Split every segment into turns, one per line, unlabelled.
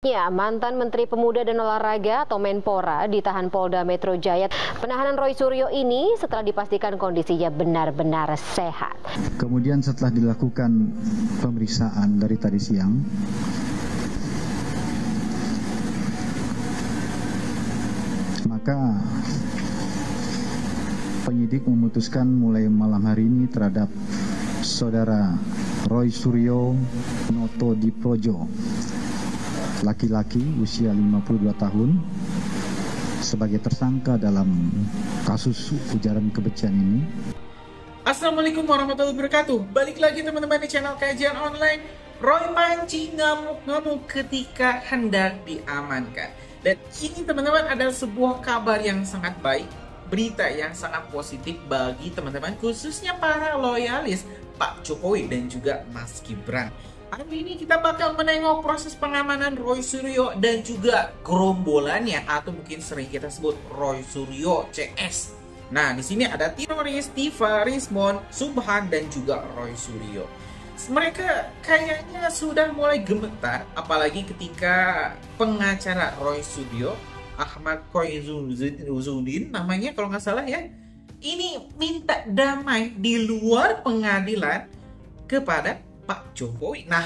Ya, mantan Menteri Pemuda dan Olahraga atau Menpora ditahan Polda Metro Jaya. Penahanan Roy Suryo ini setelah dipastikan kondisinya benar-benar sehat.
Kemudian setelah dilakukan pemeriksaan dari tadi siang, maka penyidik memutuskan mulai malam hari ini terhadap saudara Roy Suryo Noto Diprojo, laki-laki usia 52 tahun, sebagai tersangka dalam kasus ujaran kebencian ini.
Assalamualaikum warahmatullahi wabarakatuh. Balik lagi teman-teman di channel kajian online. Roy Panci ngamuk-ngamuk ketika hendak diamankan. Dan ini teman-teman adalah sebuah kabar yang sangat baik, berita yang sangat positif bagi teman-teman, khususnya para loyalis Pak Jokowi dan juga Mas Gibran. Hari ini kita bakal menengok proses pengamanan Roy Suryo dan juga gerombolannya, atau mungkin sering kita sebut Roy Suryo CS. Nah, di sini ada teroris Tiva, Rismon, Subhan dan juga Roy Suryo. Mereka kayaknya sudah mulai gemetar, apalagi ketika pengacara Roy Suryo, Ahmad Koizudin namanya kalau nggak salah ya, ini minta damai di luar pengadilan kepada Pak Jokowi. Nah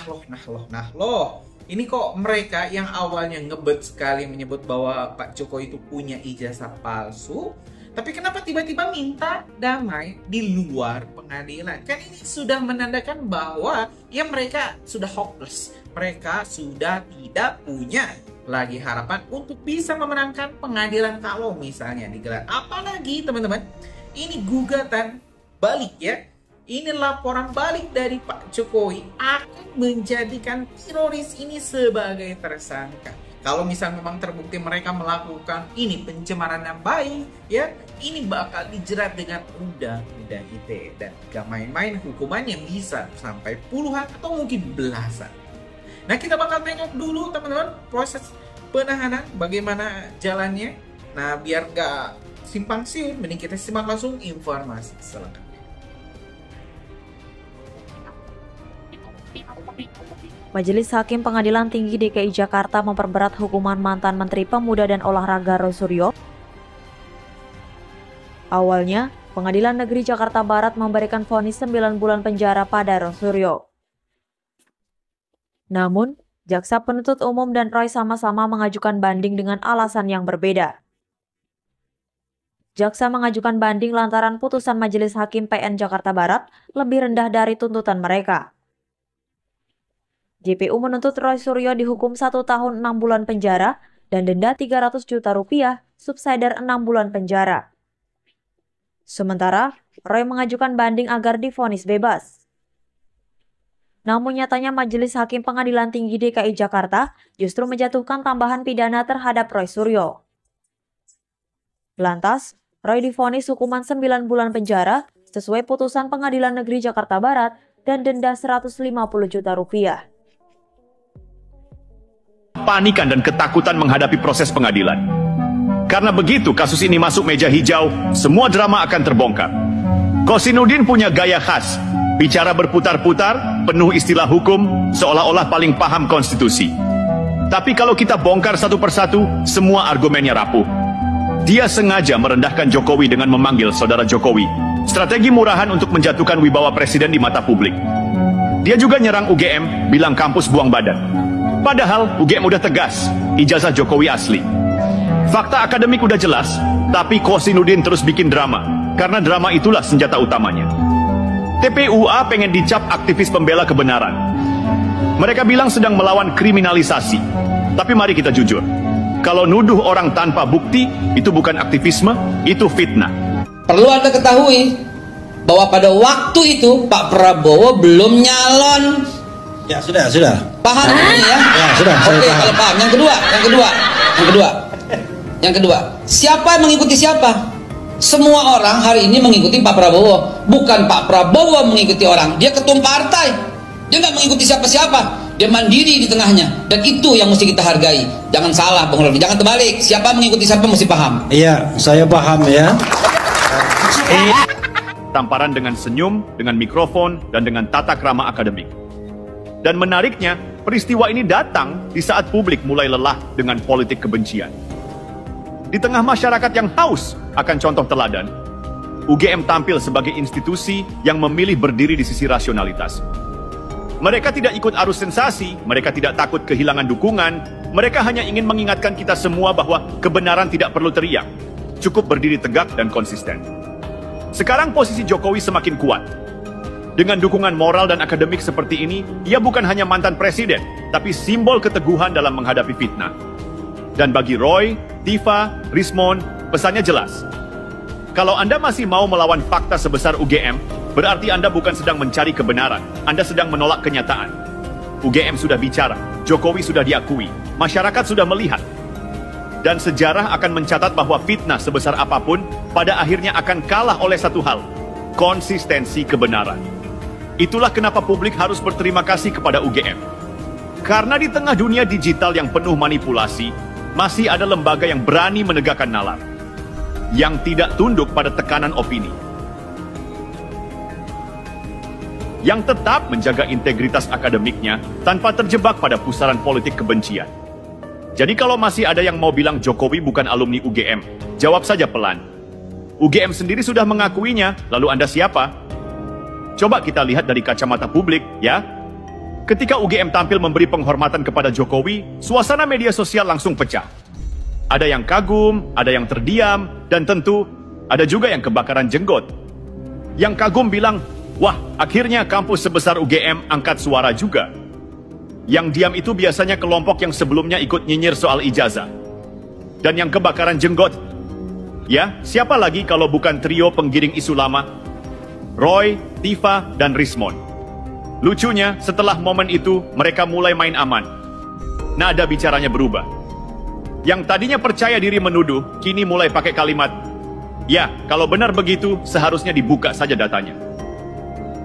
loh. Ini kok mereka yang awalnya ngebet sekali menyebut bahwa Pak Jokowi itu punya ijazah palsu, tapi kenapa tiba-tiba minta damai di luar pengadilan? Kan ini sudah menandakan bahwa ya mereka sudah hopeless. Mereka sudah tidak punya lagi harapan untuk bisa memenangkan pengadilan kalau misalnya digelar. Apalagi teman-teman, ini gugatan balik ya. Ini laporan balik dari Pak Jokowi akan menjadikan teroris ini sebagai tersangka. Kalau misal memang terbukti mereka melakukan ini pencemaran nama baik, ya ini bakal dijerat dengan undang-undang ITE, dan gak main-main, hukumannya bisa sampai puluhan atau mungkin belasan. Nah, kita bakal tengok dulu teman-teman proses penahanan bagaimana jalannya. Nah, biar gak simpang siur, mending kita simak langsung informasi selengkapnya.
Majelis Hakim Pengadilan Tinggi DKI Jakarta memperberat hukuman mantan Menteri Pemuda dan Olahraga Roy Suryo. Awalnya, Pengadilan Negeri Jakarta Barat memberikan vonis 9 bulan penjara pada Roy Suryo. Namun, Jaksa Penuntut Umum dan Roy sama-sama mengajukan banding dengan alasan yang berbeda. Jaksa mengajukan banding lantaran putusan Majelis Hakim PN Jakarta Barat lebih rendah dari tuntutan mereka. JPU menuntut Roy Suryo dihukum 1 tahun 6 bulan penjara dan denda 300 juta rupiah, subsidiar 6 bulan penjara. Sementara, Roy mengajukan banding agar divonis bebas. Namun nyatanya Majelis Hakim Pengadilan Tinggi DKI Jakarta justru menjatuhkan tambahan pidana terhadap Roy Suryo. Lantas, Roy divonis hukuman 9 bulan penjara sesuai putusan Pengadilan Negeri Jakarta Barat dan denda 150 juta rupiah.
Panikan dan ketakutan menghadapi proses pengadilan. Karena begitu kasus ini masuk meja hijau, semua drama akan terbongkar. Kozinudin punya gaya khas, bicara berputar-putar, penuh istilah hukum, seolah-olah paling paham konstitusi. Tapi kalau kita bongkar satu persatu, semua argumennya rapuh. Dia sengaja merendahkan Jokowi dengan memanggil saudara Jokowi. Strategi murahan untuk menjatuhkan wibawa presiden di mata publik. Dia juga nyerang UGM, bilang kampus buang badan. Padahal UGM udah tegas, ijazah Jokowi asli. Fakta akademik udah jelas, tapi Kozinudin terus bikin drama, karena drama itulah senjata utamanya. TPUA pengen dicap aktivis pembela kebenaran. Mereka bilang sedang melawan kriminalisasi. Tapi mari kita jujur, kalau nuduh orang tanpa bukti, itu bukan aktivisme, itu fitnah.
Perlu Anda ketahui bahwa pada waktu itu Pak Prabowo belum nyalon.
Ya sudah.
Paham ini ya?
Ya sudah.
Oke, kalau paham. Yang kedua, siapa yang mengikuti siapa? Semua orang hari ini mengikuti Pak Prabowo, bukan Pak Prabowo mengikuti orang. Dia ketum partai, dia nggak mengikuti siapa-siapa. Dia mandiri di tengahnya, dan itu yang mesti kita hargai. Jangan salah, Bang Rofi. Jangan terbalik. Siapa mengikuti siapa mesti paham.
Iya, saya paham ya.
Tamparan dengan senyum, dengan mikrofon, dan dengan tata krama akademik. Dan menariknya, peristiwa ini datang di saat publik mulai lelah dengan politik kebencian. Di tengah masyarakat yang haus akan contoh teladan, UGM tampil sebagai institusi yang memilih berdiri di sisi rasionalitas. Mereka tidak ikut arus sensasi, mereka tidak takut kehilangan dukungan, mereka hanya ingin mengingatkan kita semua bahwa kebenaran tidak perlu teriak, cukup berdiri tegak dan konsisten. Sekarang posisi Jokowi semakin kuat. Dengan dukungan moral dan akademik seperti ini, ia bukan hanya mantan presiden, tapi simbol keteguhan dalam menghadapi fitnah. Dan bagi Roy, Tifa, Rismond, pesannya jelas. Kalau Anda masih mau melawan fakta sebesar UGM, berarti Anda bukan sedang mencari kebenaran, Anda sedang menolak kenyataan. UGM sudah bicara, Jokowi sudah diakui, masyarakat sudah melihat. Dan sejarah akan mencatat bahwa fitnah sebesar apapun, pada akhirnya akan kalah oleh satu hal, konsistensi kebenaran. Itulah kenapa publik harus berterima kasih kepada UGM. Karena di tengah dunia digital yang penuh manipulasi, masih ada lembaga yang berani menegakkan nalar, yang tidak tunduk pada tekanan opini, yang tetap menjaga integritas akademiknya tanpa terjebak pada pusaran politik kebencian. Jadi kalau masih ada yang mau bilang Jokowi bukan alumni UGM, jawab saja pelan. UGM sendiri sudah mengakuinya, lalu Anda siapa? Coba kita lihat dari kacamata publik, ya. Ketika UGM tampil memberi penghormatan kepada Jokowi, suasana media sosial langsung pecah. Ada yang kagum, ada yang terdiam, dan tentu ada juga yang kebakaran jenggot. Yang kagum bilang, wah, akhirnya kampus sebesar UGM angkat suara juga. Yang diam itu biasanya kelompok yang sebelumnya ikut nyinyir soal ijazah. Dan yang kebakaran jenggot, ya, siapa lagi kalau bukan trio penggiring isu lama? Roy, Tifa, dan Rismond. Lucunya, setelah momen itu, mereka mulai main aman. Nada bicaranya berubah. Yang tadinya percaya diri menuduh, kini mulai pakai kalimat, ya, kalau benar begitu, seharusnya dibuka saja datanya.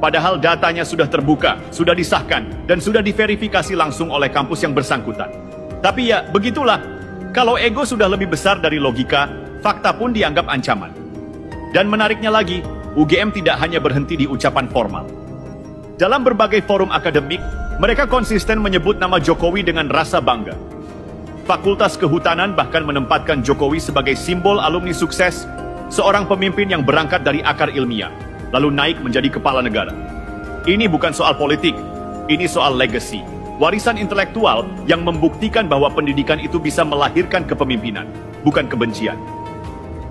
Padahal datanya sudah terbuka, sudah disahkan, dan sudah diverifikasi langsung oleh kampus yang bersangkutan. Tapi ya, begitulah. Kalau ego sudah lebih besar dari logika, fakta pun dianggap ancaman. Dan menariknya lagi, UGM tidak hanya berhenti di ucapan formal. Dalam berbagai forum akademik, mereka konsisten menyebut nama Jokowi dengan rasa bangga. Fakultas Kehutanan bahkan menempatkan Jokowi sebagai simbol alumni sukses, seorang pemimpin yang berangkat dari akar ilmiah, lalu naik menjadi kepala negara. Ini bukan soal politik, ini soal legacy, warisan intelektual yang membuktikan bahwa pendidikan itu bisa melahirkan kepemimpinan, bukan kebencian.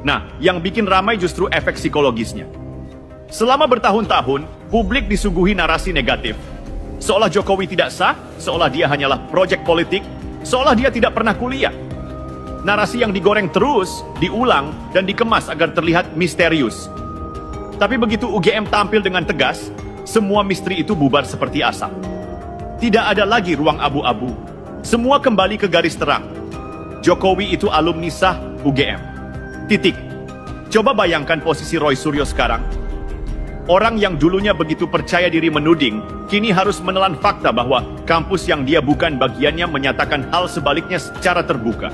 Nah, yang bikin ramai justru efek psikologisnya. Selama bertahun-tahun, publik disuguhi narasi negatif. Seolah Jokowi tidak sah, seolah dia hanyalah proyek politik, seolah dia tidak pernah kuliah. Narasi yang digoreng terus, diulang, dan dikemas agar terlihat misterius. Tapi begitu UGM tampil dengan tegas, semua misteri itu bubar seperti asap. Tidak ada lagi ruang abu-abu. Semua kembali ke garis terang. Jokowi itu alumni sah UGM. Titik. Coba bayangkan posisi Roy Suryo sekarang. Orang yang dulunya begitu percaya diri menuding, kini harus menelan fakta bahwa kampus yang dia bukan bagiannya menyatakan hal sebaliknya secara terbuka.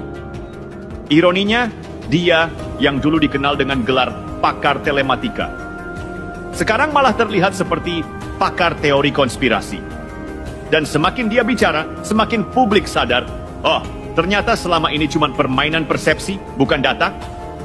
Ironinya, dia yang dulu dikenal dengan gelar pakar telematika, sekarang malah terlihat seperti pakar teori konspirasi. Dan semakin dia bicara, semakin publik sadar, oh, ternyata selama ini cuma permainan persepsi, bukan data.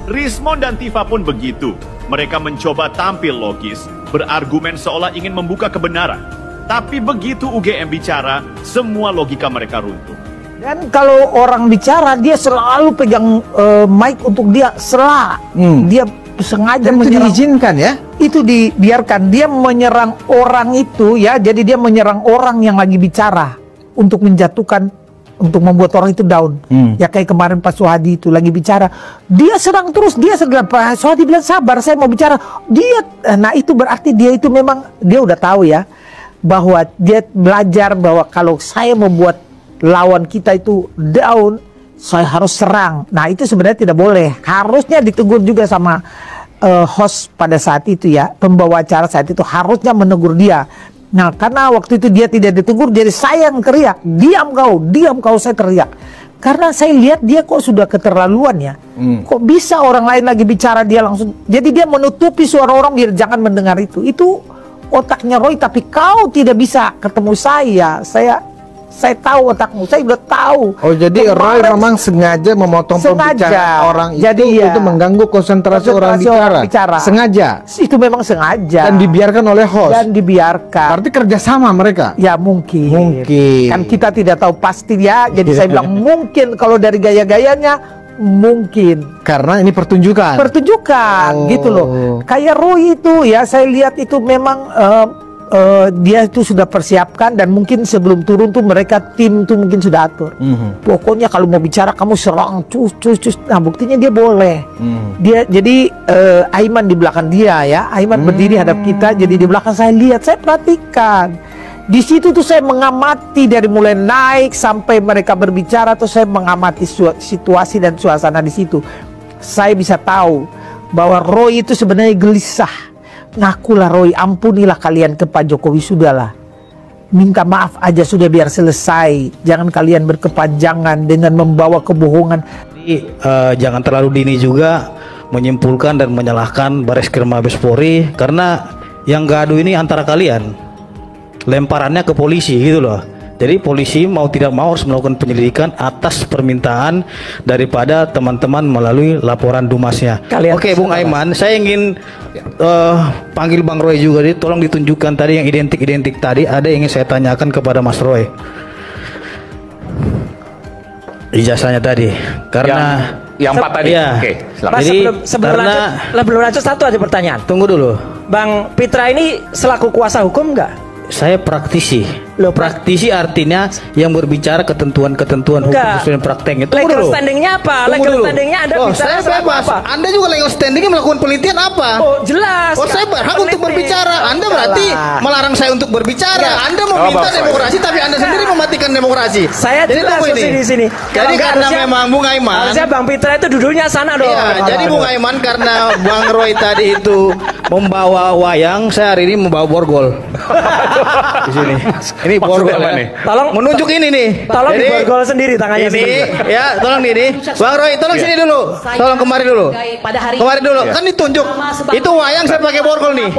Rismond dan Tifa pun begitu. Mereka mencoba tampil logis, berargumen seolah ingin membuka kebenaran. Tapi begitu UGM bicara, semua logika mereka runtuh.
Dan kalau orang bicara, dia selalu pegang mic untuk dia sela. Dia sengaja menyerang. Diizinkan ya? Itu dibiarkan. Dia menyerang orang itu ya, jadi dia menyerang orang yang lagi bicara untuk menjatuhkan, untuk membuat orang itu down. Ya kayak kemarin Pak Soehadi itu lagi bicara, dia serang terus, dia segera Pak Soehadi bilang sabar, saya mau bicara. Dia, nah itu berarti dia itu memang dia udah tahu ya bahwa dia belajar bahwa kalau saya membuat lawan kita itu down, saya harus serang. Nah itu sebenarnya tidak boleh. Harusnya ditegur juga sama host pada saat itu ya, pembawa acara saat itu harusnya menegur dia. Nah, karena waktu itu dia tidak ditegur, jadi saya yang teriak, diam kau, saya teriak. Karena saya lihat dia kok sudah keterlaluan ya. Kok bisa orang lain lagi bicara dia langsung. Jadi dia menutupi suara orang biar jangan mendengar itu. Itu otaknya Roy, tapi kau tidak bisa ketemu saya Saya tahu otakmu, saya udah tahu.
Oh, jadi Roy memang sengaja memotong pembicaraan orang itu untuk mengganggu konsentrasi orang bicara. Sengaja.
Itu memang sengaja.
Dan dibiarkan oleh host.
Dan dibiarkan.
Berarti kerjasama mereka.
Ya mungkin.
Mungkin.
Kan kita tidak tahu pasti ya. Jadi saya bilang mungkin kalau dari gaya-gayanya mungkin.
Karena ini pertunjukan.
Pertunjukan, gitu loh. Kayak Roy itu ya, saya lihat itu memang dia itu sudah persiapkan dan mungkin sebelum turun tuh mereka tim tuh mungkin sudah atur. Pokoknya kalau mau bicara kamu serang cus. Nah buktinya dia boleh. Dia jadi Aiman di belakang dia ya. Aiman berdiri hadap kita, jadi di belakang saya lihat, saya perhatikan. Di situ tuh saya mengamati dari mulai naik sampai mereka berbicara, tuh saya mengamati situasi dan suasana di situ. Saya bisa tahu bahwa Roy itu sebenarnya gelisah. Ngakulah Roy, ampunilah kalian ke Pak Jokowi, sudahlah. Minta maaf aja sudah biar selesai. Jangan kalian berkepanjangan dengan membawa kebohongan.
Jadi, jangan terlalu dini juga menyimpulkan dan menyalahkan Bareskrim Mabes Polri, karena yang gaduh ini antara kalian. Lemparannya ke polisi gitu loh. Jadi polisi mau tidak mau harus melakukan penyelidikan atas permintaan daripada teman-teman melalui laporan Dumasnya. Oke, Bung Aiman, saya ingin panggil Bang Roy juga. Jadi tolong ditunjukkan tadi yang identik tadi. Ada yang ingin saya tanyakan kepada Mas Roy. Ijazahnya tadi, karena
yang 4 tadi.
Ya.
Oke,
Mas, sebelum lanjut satu aja pertanyaan.
Tunggu dulu.
Bang Pitra ini selaku kuasa hukum nggak?
Saya praktisi. Praktisi artinya yang berbicara ketentuan-ketentuan hukum sesuai prakteknya.
Legal standingnya apa? Legal standingnya Anda bicara
saya bebas.
apa?
Anda juga legal standingnya melakukan penelitian apa?
Oh jelas.
Saya berhak untuk berbicara. Anda berarti melarang saya untuk berbicara. Anda meminta demokrasi, tapi Anda sendiri mematikan demokrasi.
Saya jelas di sini.
Jadi karena memang Bung Aiman,
harusnya Bang Pitra itu duduknya sana dong.
Jadi Bung Aiman, karena Bang Roy tadi itu membawa wayang, saya hari ini membawa borgol. Di sini. Ini borgol ya.
Tolong
menunjuk ini nih.
Tolong diborgol sendiri tangannya
ini. Ya, tolong ini. Bang Roy, tolong sini dulu. Tolong kemari dulu. Kemari dulu. Kan ditunjuk. Itu wayang saya pakai borgol nih.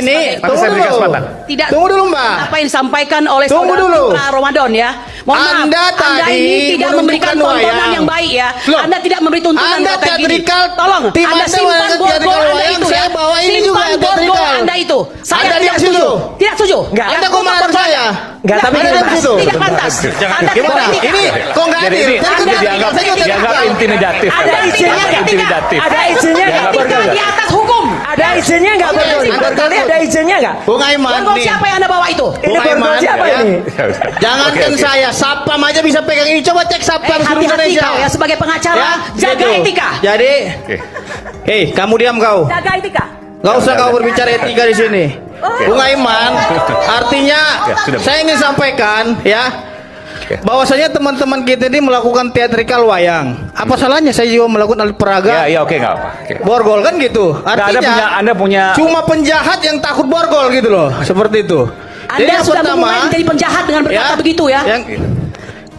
Ini tunggu dulu. Tunggu dulu, Mbak.
Apa yang disampaikan oleh
tunggu dulu.
Ramadan ya. Mohon maaf, Anda ini tidak memberikan tontonan yang baik ya. Anda tidak memberi tuntunan
Anda teatrikal.
Tolong, Anda simpan borgol Anda itu ya.
Bawa ini juga
borgol Anda itu. Saya tidak setuju. Tidak setuju.
Anda kok melarang saya?
Enggak, tapi
tidak pantas. Anda
gimana? Ini kok enggak adil?
Dianggap intimidatif.
Ada izinnya enggak? Ada izinnya enggak borgol?
Di atas hukum.
Ada izinnya enggak borgol? Borgolnya ada izinnya enggak?
Bung Aiman.
Borgol siapa yang Anda bawa itu?
Ini borgol siapa ini?
Jangankan saya, Sapam aja bisa pegang ini. Coba cek Sapam seluruh Indonesia.
Ya sebagai pengacara, jaga etika.
Jadi, kamu diam kau.
Jaga etika.
Gak usah kau berbicara etika di sini. Bung Aiman, artinya saya ingin sampaikan ya, bahwasanya teman-teman kita ini melakukan teatrikal wayang. Apa salahnya saya juga melakukan alat peraga?
Ya, oke, nggak apa.
Borgol kan gitu. Artinya
Anda punya
cuma penjahat yang takut borgol gitu loh, seperti itu.
Anda sudah memulai menjadi penjahat dengan berkata begitu ya.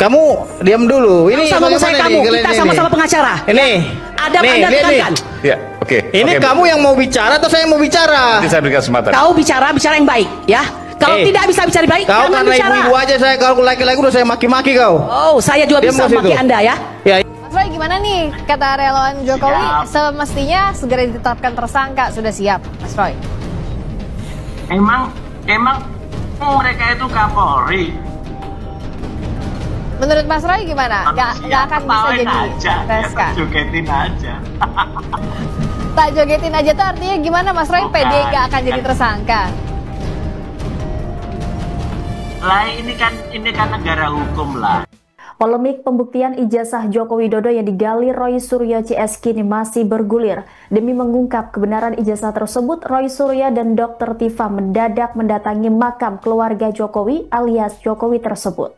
Kamu diam dulu. Ini
sama saya kamu, kita sama-sama pengacara.
Ini.
Adab Anda tekankan.
Ya, oke.
Ini kamu yang mau bicara atau saya yang mau bicara?
Nanti saya berikan kesempatan.
Kau bicara yang baik, ya. Kalau tidak bisa bicara baik,
kau
jangan
karena
bicara.
ibu-ibu aja saya, kalau laki-laki udah saya maki-maki kau.
Oh, saya juga bisa maki Anda ya.
Mas Roy, gimana nih kata relawan Jokowi? Semestinya segera ditetapkan tersangka, sudah siap, Mas Roy?
Emang mereka itu Kapolri.
Menurut Mas Roy gimana? Gak akan bisa jadi PSK?
Jogetin aja.
Tak jogetin aja tuh artinya gimana Mas Roy? PD gak akan jadi tersangka?
Lah ini kan negara hukum lah.
Polemik pembuktian ijazah Joko Widodo yang digali Roy Suryo CS kini masih bergulir. Demi mengungkap kebenaran ijazah tersebut, Roy Suryo dan Dr. Tifa mendadak mendatangi makam keluarga Jokowi alias Jokowi tersebut.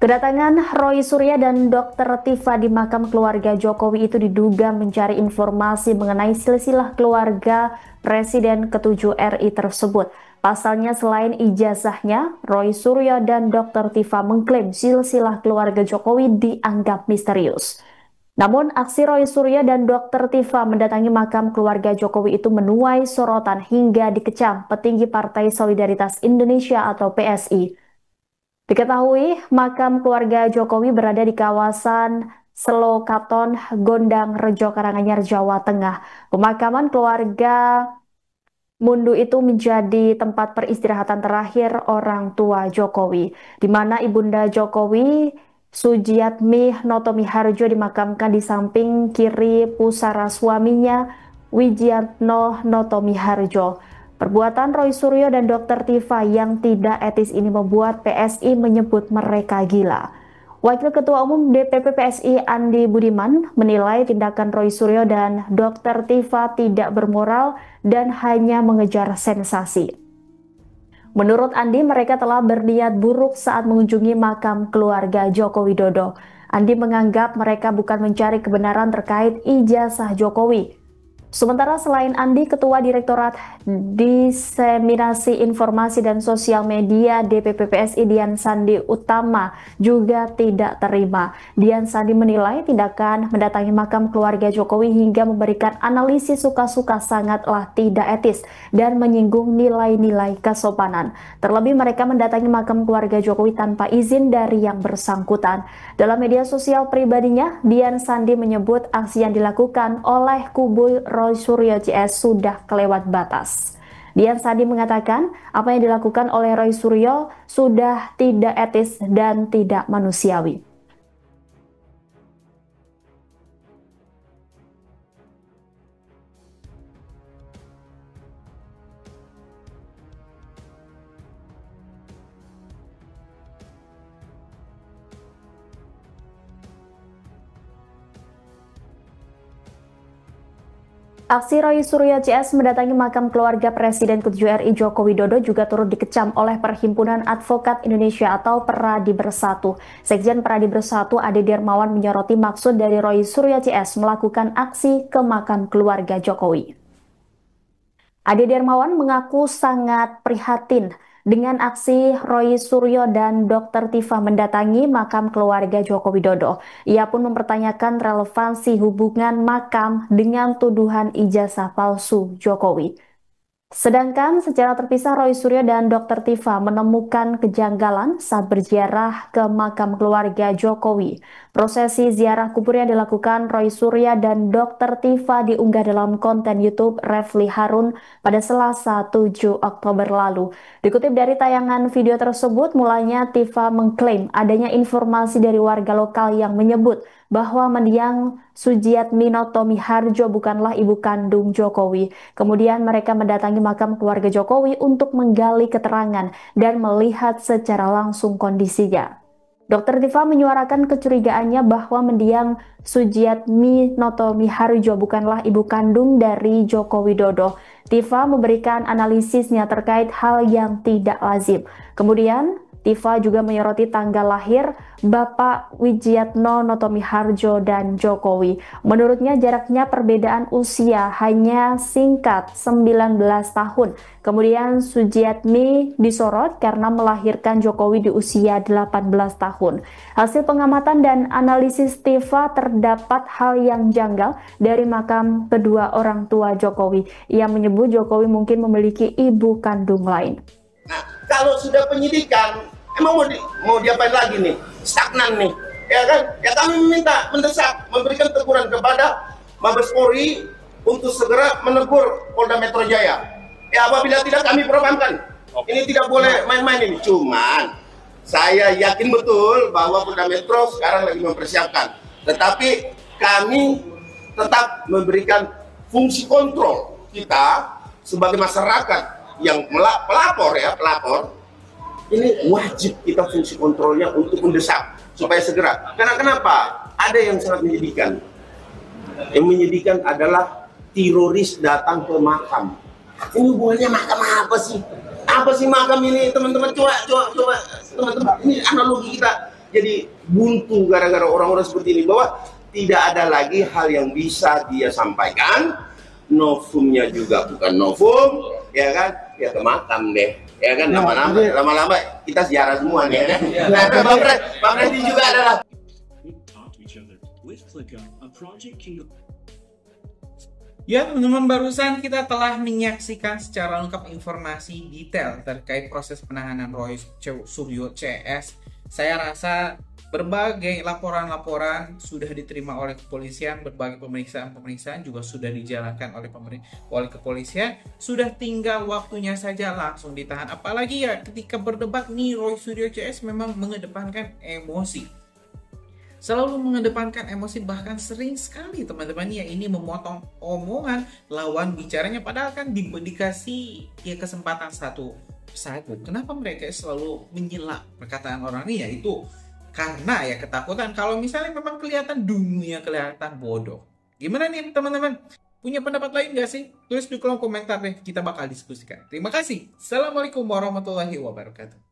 Kedatangan Roy Suryo dan Dr. Tifa di makam keluarga Jokowi itu diduga mencari informasi mengenai silsilah keluarga Presiden ke-7 RI tersebut. Pasalnya selain ijazahnya, Roy Suryo dan Dr. Tifa mengklaim silsilah keluarga Jokowi dianggap misterius. Namun aksi Roy Suryo dan Dr. Tifa mendatangi makam keluarga Jokowi itu menuai sorotan hingga dikecam petinggi Partai Solidaritas Indonesia atau PSI. Diketahui makam keluarga Jokowi berada di kawasan Selokaton, Gondang Rejo, Karanganyar, Jawa Tengah. Pemakaman keluarga Mundu itu menjadi tempat peristirahatan terakhir orang tua Jokowi, di mana Ibunda Jokowi, Sujiatmi Notomiharjo, dimakamkan di samping kiri pusara suaminya, Wijiatno Notomiharjo. Perbuatan Roy Suryo dan Dr. Tifa yang tidak etis ini membuat PSI menyebut mereka gila. Wakil Ketua Umum DPP PSI Andi Budiman menilai tindakan Roy Suryo dan Dr. Tifa tidak bermoral dan hanya mengejar sensasi. Menurut Andi, mereka telah berniat buruk saat mengunjungi makam keluarga Joko Widodo. Andi menganggap mereka bukan mencari kebenaran terkait ijazah Jokowi. Sementara selain Andi, Ketua Direktorat Diseminasi Informasi dan Sosial Media DPP PSI Dian Sandi Utama juga tidak terima. Dian Sandi menilai tindakan mendatangi makam keluarga Jokowi hingga memberikan analisis suka-suka sangatlah tidak etis dan menyinggung nilai-nilai kesopanan. Terlebih mereka mendatangi makam keluarga Jokowi tanpa izin dari yang bersangkutan. Dalam media sosial pribadinya, Dian Sandi menyebut aksi yang dilakukan oleh kubu Roy Suryo CS sudah kelewat batas. Dian Sandi mengatakan apa yang dilakukan oleh Roy Suryo sudah tidak etis dan tidak manusiawi. Aksi Roy Suryo CS mendatangi makam keluarga Presiden ke-7 RI Joko Widodo juga turut dikecam oleh Perhimpunan Advokat Indonesia atau Peradi Bersatu. Sekjen Peradi Bersatu Ade Dermawan menyoroti maksud dari Roy Suryo CS melakukan aksi ke makam keluarga Jokowi. Ade Dermawan mengaku sangat prihatin dengan aksi Roy Suryo dan Dr. Tifa mendatangi makam keluarga Joko Widodo. Ia pun mempertanyakan relevansi hubungan makam dengan tuduhan ijazah palsu Jokowi. Sedangkan secara terpisah Roy Suryo dan Dr. Tifa menemukan kejanggalan saat berziarah ke makam keluarga Jokowi. Prosesi ziarah kubur yang dilakukan Roy Suryo dan Dr. Tifa diunggah dalam konten YouTube Refli Harun pada Selasa 7 Oktober lalu. Dikutip dari tayangan video tersebut, mulanya Tifa mengklaim adanya informasi dari warga lokal yang menyebut bahwa mendiang Sujiatmi Notomiharjo bukanlah ibu kandung Jokowi. Kemudian mereka mendatangi makam keluarga Jokowi untuk menggali keterangan dan melihat secara langsung kondisinya. Dr. Tifa menyuarakan kecurigaannya bahwa mendiang Sujiatmi Notomiharjo bukanlah ibu kandung dari Joko Widodo. Tifa memberikan analisisnya terkait hal yang tidak lazim. Kemudian Tifa juga menyoroti tanggal lahir Bapak Wijiatno Notomiharjo dan Jokowi. Menurutnya jaraknya perbedaan usia hanya singkat 19 tahun. Kemudian Sujiatmi disorot karena melahirkan Jokowi di usia 18 tahun. Hasil pengamatan dan analisis Tifa terdapat hal yang janggal dari makam kedua orang tua Jokowi. Ia menyebut Jokowi mungkin memiliki ibu kandung lain.
Nah, kalau sudah penyidikan, emang mau diapain lagi nih? Stagnan nih, ya kan? Ya kami mendesak, memberikan teguran kepada Mabes Polri untuk segera menegur Polda Metro Jaya. Ya apabila tidak kami programkan. Ini tidak boleh main-main ini. Cuman saya yakin betul bahwa Polda Metro sekarang lagi mempersiapkan. Tetapi kami tetap memberikan fungsi kontrol kita sebagai masyarakat yang pelapor, ini wajib kita fungsi kontrolnya untuk mendesak supaya segera. Karena kenapa? Ada yang sangat menyedihkan. Yang menyedihkan adalah teroris datang ke makam. Ini hubungannya makam apa sih? Apa sih makam ini, teman-teman? Coba teman-teman, ini analogi kita jadi buntu gara-gara orang-orang seperti ini, bahwa tidak ada lagi hal yang bisa dia sampaikan. Novumnya juga bukan novum, ya kan? Ya ke makam deh, ya kan? Lama-lama kita ziarah semua nih, ya kan? Nah, Bang Reddy juga adalah.
Ya teman-teman, barusan kita telah menyaksikan secara lengkap informasi detail terkait proses penahanan Roy Suryo CS. Saya rasa berbagai laporan-laporan sudah diterima oleh kepolisian, berbagai pemeriksaan juga sudah dijalankan oleh kepolisian. Sudah tinggal waktunya saja langsung ditahan. Apalagi ya ketika berdebat nih, Roy Suryo CS memang mengedepankan emosi. Selalu mengedepankan emosi, bahkan sering sekali teman-teman ya ini memotong omongan lawan bicaranya, padahal kan dikasih ya kesempatan satu persatu. Kenapa mereka selalu menyela perkataan orang ini? Yaitu karena ya ketakutan kalau misalnya memang kelihatan dungunya, kelihatan bodoh. Gimana nih teman-teman? Punya pendapat lain gak sih? Tulis di kolom komentar deh, kita bakal diskusikan. Terima kasih. Assalamualaikum warahmatullahi wabarakatuh.